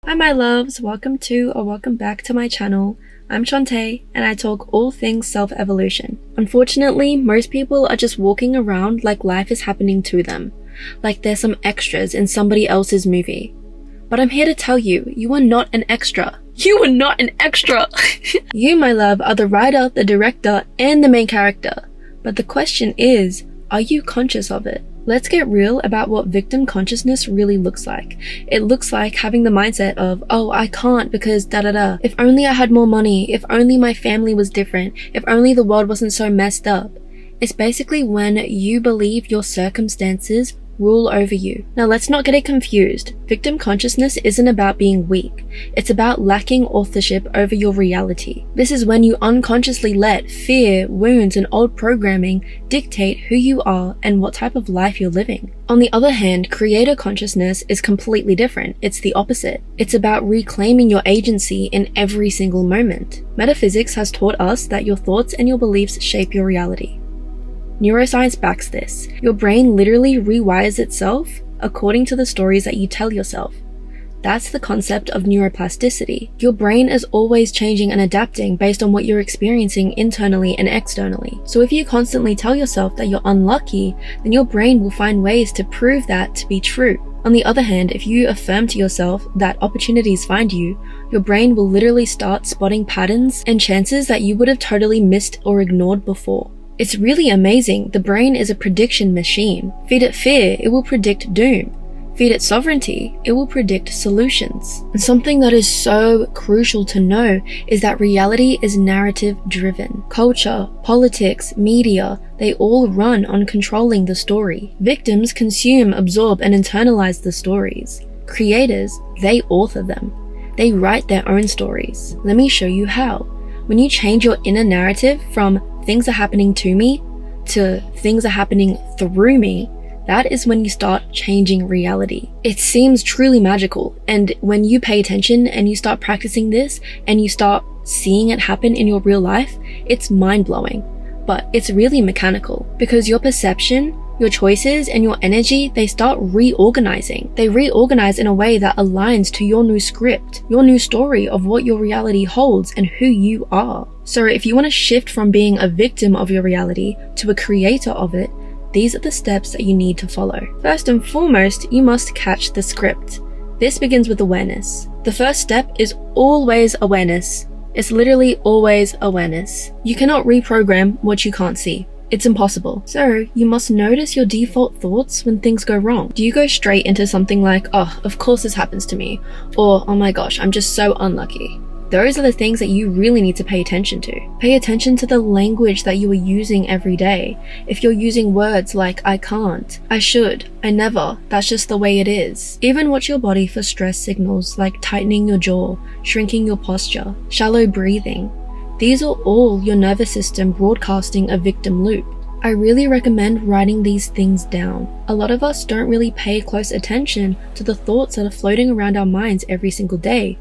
Hi my loves, welcome to or welcome back to my channel. I'm Shantae and I talk all things self-evolution. Unfortunately, most people are just walking around like life is happening to them, like they're some extras in somebody else's movie. But I'm here to tell you, you are not an extra. You are not an extra! You, my love, are the writer, the director, and the main character. But the question is, are you conscious of it? Let's get real about what victim consciousness really looks like. It looks like having the mindset of, oh, I can't because da-da-da. If only I had more money. If only my family was different. If only the world wasn't so messed up. It's basically when you believe your circumstances rule over you. Now let's not get it confused. Victim consciousness isn't about being weak. It's about lacking authorship over your reality. This is when you unconsciously let fear, wounds, and old programming dictate who you are and what type of life you're living. On the other hand, creator consciousness is completely different. It's the opposite. It's about reclaiming your agency in every single moment. Metaphysics has taught us that your thoughts and your beliefs shape your reality. Neuroscience backs this. Your brain literally rewires itself according to the stories that you tell yourself. That's the concept of neuroplasticity. Your brain is always changing and adapting based on what you're experiencing internally and externally. So if you constantly tell yourself that you're unlucky, then your brain will find ways to prove that to be true. On the other hand, if you affirm to yourself that opportunities find you, your brain will literally start spotting patterns and chances that you would have totally missed or ignored before. It's really amazing. The brain is a prediction machine. Feed it fear, it will predict doom. Feed it sovereignty, it will predict solutions. And something that is so crucial to know is that reality is narrative driven. Culture, politics, media, they all run on controlling the story. Victims consume, absorb, and internalize the stories. Creators, they author them. They write their own stories. Let me show you how. When you change your inner narrative from things are happening to me to things are happening through me, that is when you start changing reality. It seems truly magical, and when you pay attention and you start practicing this and you start seeing it happen in your real life, it's mind-blowing. But it's really mechanical because your perception, your choices, and your energy, they start reorganizing. They reorganize in a way that aligns to your new script, your new story of what your reality holds and who you are. So if you want to shift from being a victim of your reality to a creator of it, these are the steps that you need to follow. First and foremost, you must catch the script. This begins with awareness. The first step is always awareness. It's literally always awareness. You cannot reprogram what you can't see. It's impossible. So you must notice your default thoughts when things go wrong. Do you go straight into something like, oh, of course this happens to me, or oh my gosh, I'm just so unlucky? Those are the things that you really need to pay attention to. Pay attention to the language that you are using every day. If you're using words like I can't, I should, I never, that's just the way it is. Even watch your body for stress signals like tightening your jaw, shrinking your posture, shallow breathing. These are all your nervous system broadcasting a victim loop. I really recommend writing these things down. A lot of us don't really pay close attention to the thoughts that are floating around our minds every single day,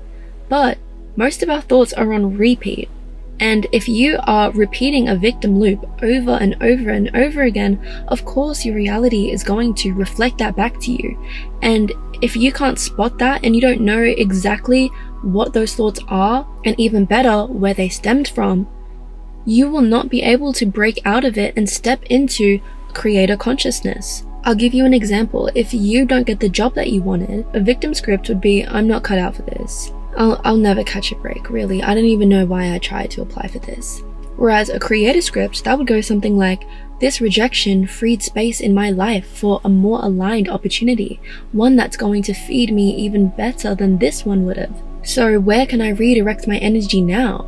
but most of our thoughts are on repeat. And if you are repeating a victim loop over and over and over again, of course your reality is going to reflect that back to you. And if you can't spot that and you don't know exactly what those thoughts are, and even better, where they stemmed from, you will not be able to break out of it and step into creator consciousness. I'll give you an example. If you don't get the job that you wanted, a victim script would be, I'm not cut out for this. I'll never catch a break, really. I don't even know why I tried to apply for this. Whereas a creator script, that would go something like, this rejection freed space in my life for a more aligned opportunity, one that's going to feed me even better than this one would have. So where can I redirect my energy now?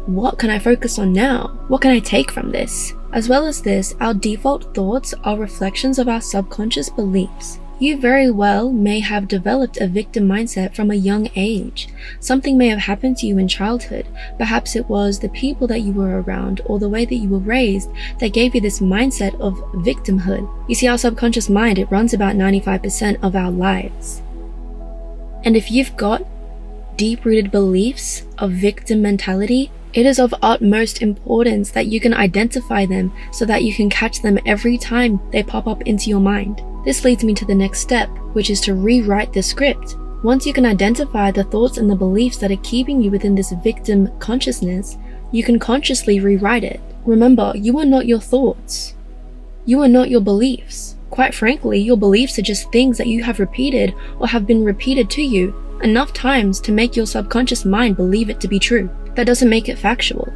What can I focus on now? What can I take from this? As well as this, our default thoughts are reflections of our subconscious beliefs. You very well may have developed a victim mindset from a young age. Something may have happened to you in childhood. Perhaps it was the people that you were around or the way that you were raised that gave you this mindset of victimhood. You see, our subconscious mind, it runs about 95% of our lives. And if you've got deep-rooted beliefs of victim mentality, it is of utmost importance that you can identify them so that you can catch them every time they pop up into your mind. This leads me to the next step, which is to rewrite the script. Once you can identify the thoughts and the beliefs that are keeping you within this victim consciousness, you can consciously rewrite it. Remember, you are not your thoughts. You are not your beliefs. Quite frankly, your beliefs are just things that you have repeated or have been repeated to you enough times to make your subconscious mind believe it to be true. That doesn't make it factual.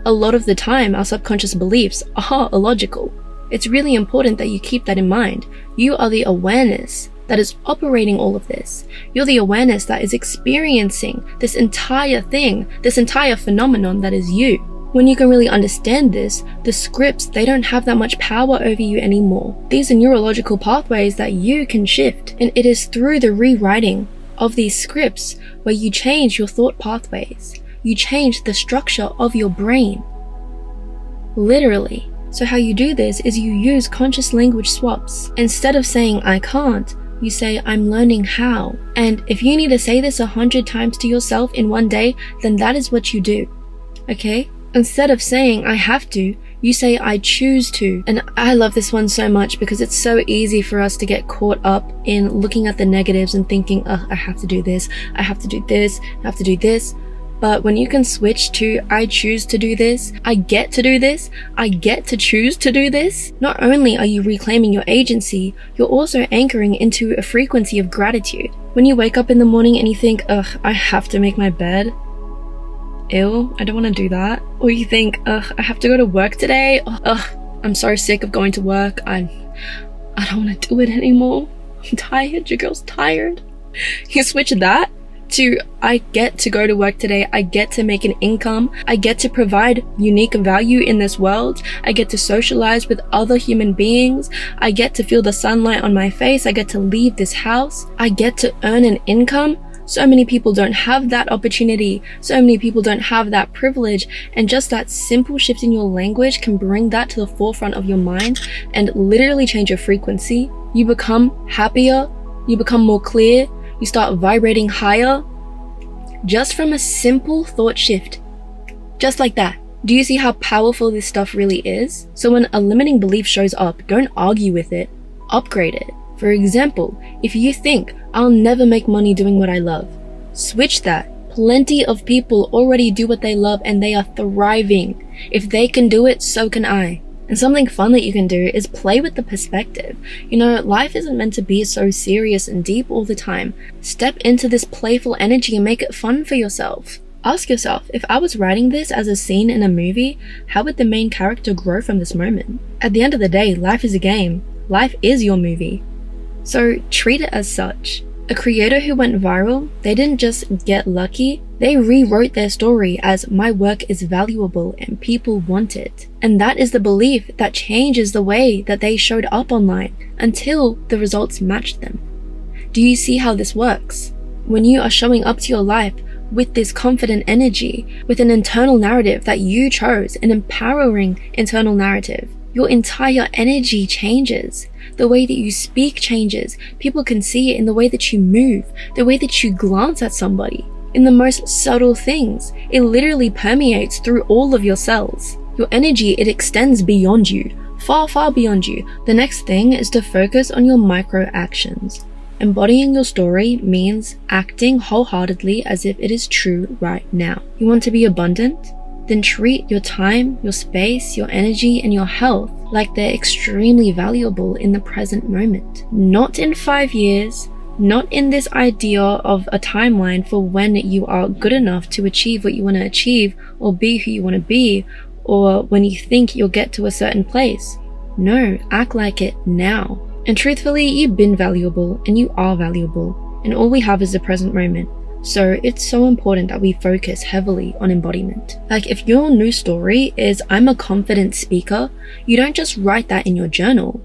A lot of the time, our subconscious beliefs are illogical. It's really important that you keep that in mind. You are the awareness that is operating all of this. You're the awareness that is experiencing this entire thing, this entire phenomenon that is you. When you can really understand this, the scripts, they don't have that much power over you anymore. These are neurological pathways that you can shift, and it is through the rewriting of these scripts where you change your thought pathways. You change the structure of your brain. Literally. So how you do this is you use conscious language swaps. Instead of saying I can't, you say I'm learning how. And if you need to say this 100 times to yourself in one day, then that is what you do. Okay? Instead of saying I have to, you say I choose to. And I love this one so much because it's so easy for us to get caught up in looking at the negatives and thinking, I have to do this, I have to do this, I have to do this. But when you can switch to I choose to do this, I get to do this, I get to choose to do this, not only are you reclaiming your agency, you're also anchoring into a frequency of gratitude. When you wake up in the morning and you think, I have to make my bed, ew, I don't want to do that. Or you think, I have to go to work today, I'm so sick of going to work, I don't want to do it anymore, I'm tired, your girl's tired. You switch that to I get to go to work today, I get to make an income, I get to provide unique value in this world, I get to socialize with other human beings, I get to feel the sunlight on my face, I get to leave this house, I get to earn an income. So many people don't have that opportunity, so many people don't have that privilege, and just that simple shift in your language can bring that to the forefront of your mind and literally change your frequency. You become happier, you become more clear, you start vibrating higher just from a simple thought shift. Just like that. Do you see how powerful this stuff really is? So when a limiting belief shows up, don't argue with it, upgrade it. For example, if you think, I'll never make money doing what I love, switch that. Plenty of people already do what they love and they are thriving. If they can do it, so can I. And something fun that you can do is play with the perspective. You know, life isn't meant to be so serious and deep all the time. Step into this playful energy and make it fun for yourself. Ask yourself, if I was writing this as a scene in a movie, how would the main character grow from this moment? At the end of the day, life is a game. Life is your movie. So treat it as such. A creator who went viral, they didn't just get lucky, they rewrote their story as my work is valuable and people want it. And that is the belief that changes the way that they showed up online until the results matched them. Do you see how this works? When you are showing up to your life with this confident energy, with an internal narrative that you chose, an empowering internal narrative, your entire energy changes. The way that you speak changes. People can see it in the way that you move, the way that you glance at somebody, in the most subtle things. It literally permeates through all of your cells. Your energy, it extends beyond you, far, far beyond you. The next thing is to focus on your micro actions. Embodying your story means acting wholeheartedly as if it is true right now. You want to be abundant? Then treat your time, your space, your energy, and your health like they're extremely valuable in the present moment. Not in 5 years, not in this idea of a timeline for when you are good enough to achieve what you want to achieve or be who you want to be, or when you think you'll get to a certain place. No, act like it now. And truthfully, you've been valuable and you are valuable, and all we have is the present moment. So it's so important that we focus heavily on embodiment. Like if your new story is I'm a confident speaker, you don't just write that in your journal.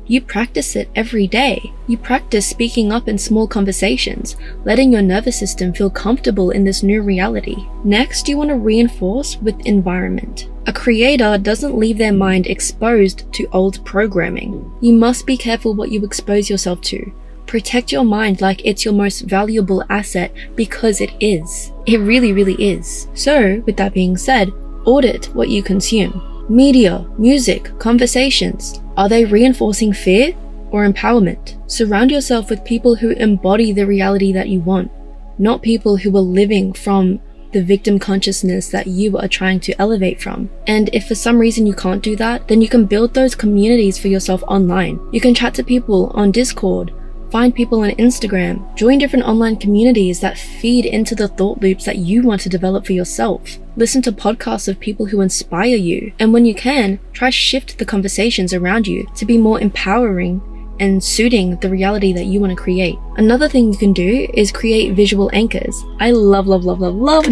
You practice it every day. You practice speaking up in small conversations, letting your nervous system feel comfortable in this new reality. Next, you want to reinforce with environment. A creator doesn't leave their mind exposed to old programming. You must be careful what you expose yourself to. Protect your mind like it's your most valuable asset, because it is. It really, really is. So, with that being said, audit what you consume. Media, music, conversations. Are they reinforcing fear? or empowerment. Surround yourself with people who embody the reality that you want, not people who are living from the victim consciousness that you are trying to elevate from. And if for some reason you can't do that, then you can build those communities for yourself online. You can chat to people on Discord, find people on Instagram, join different online communities that feed into the thought loops that you want to develop for yourself. Listen to podcasts of people who inspire you, and when you can, try shift the conversations around you to be more empowering and suiting the reality that you want to create. Another thing you can do is create visual anchors. I love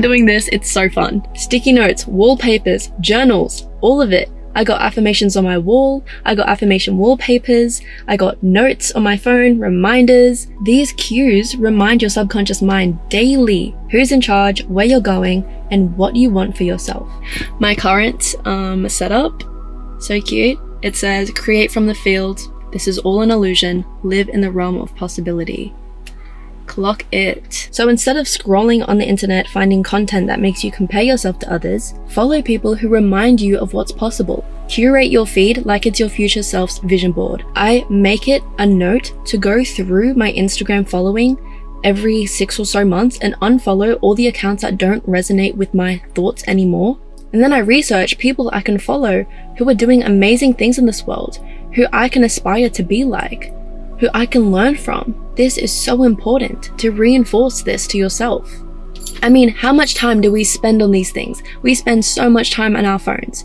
doing this. It's so fun. Sticky notes, wallpapers, journals, all of it. I got affirmations on my wall, I got affirmation wallpapers, I got notes on my phone, reminders. These cues remind your subconscious mind daily who's in charge, where you're going, and what you want for yourself. My current setup, so cute. It says, create from the field. This is all an illusion. Live in the realm of possibility. Clock it. So instead of scrolling on the internet finding content that makes you compare yourself to others, follow people who remind you of what's possible. Curate your feed like it's your future self's vision board. I make it a note to go through my Instagram following every 6 or so months and unfollow all the accounts that don't resonate with my thoughts anymore. And then I research people I can follow who are doing amazing things in this world, who I can aspire to be like, who I can learn from. This is so important to reinforce this to yourself. I mean, how much time do we spend on these things? We spend so much time on our phones.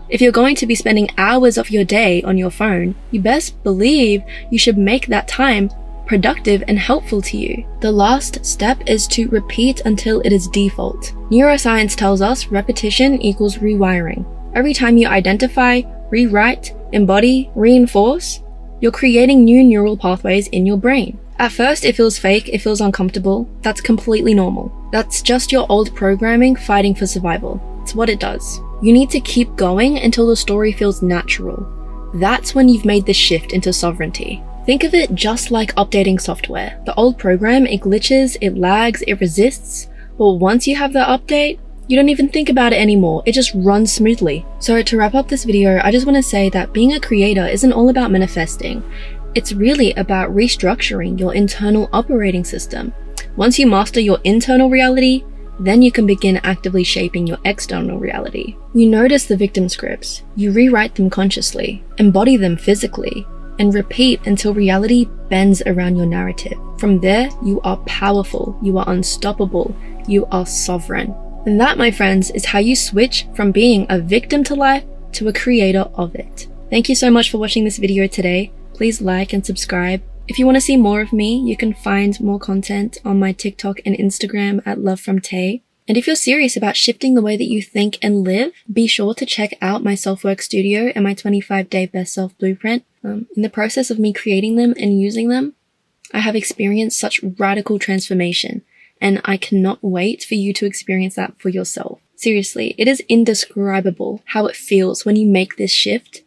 If you're going to be spending hours of your day on your phone, you best believe you should make that time productive and helpful to you. The last step is to repeat until it is default. Neuroscience tells us repetition equals rewiring. Every time you identify, rewrite, embody, reinforce, you're creating new neural pathways in your brain. At first, it feels fake, it feels uncomfortable. That's completely normal. That's just your old programming fighting for survival. It's what it does. You need to keep going until the story feels natural. That's when you've made the shift into sovereignty. Think of it just like updating software. The old program, it glitches, it lags, it resists. But once you have the update, you don't even think about it anymore. It just runs smoothly. So to wrap up this video, I just want to say that being a creator isn't all about manifesting. It's really about restructuring your internal operating system. Once you master your internal reality, then you can begin actively shaping your external reality. You notice the victim scripts, you rewrite them consciously, embody them physically, and repeat until reality bends around your narrative. From there, you are powerful, you are unstoppable, you are sovereign. And that, my friends, is how you switch from being a victim to life to a creator of it. Thank you so much for watching this video today. Please like and subscribe. If you want to see more of me, you can find more content on my TikTok and Instagram at LoveFromTay. And if you're serious about shifting the way that you think and live, be sure to check out my self-work studio and my 25-day best self blueprint. In the process of me creating them and using them, I have experienced such radical transformation, and I cannot wait for you to experience that for yourself. Seriously, it is indescribable how it feels when you make this shift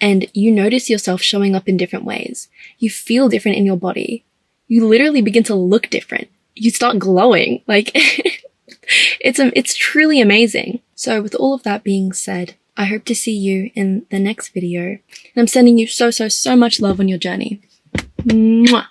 and you notice yourself showing up in different ways. You feel different in your body. You literally begin to look different. You start glowing. Like, it's truly amazing. So with all of that being said, I hope to see you in the next video. And I'm sending you so much love on your journey. Mwah.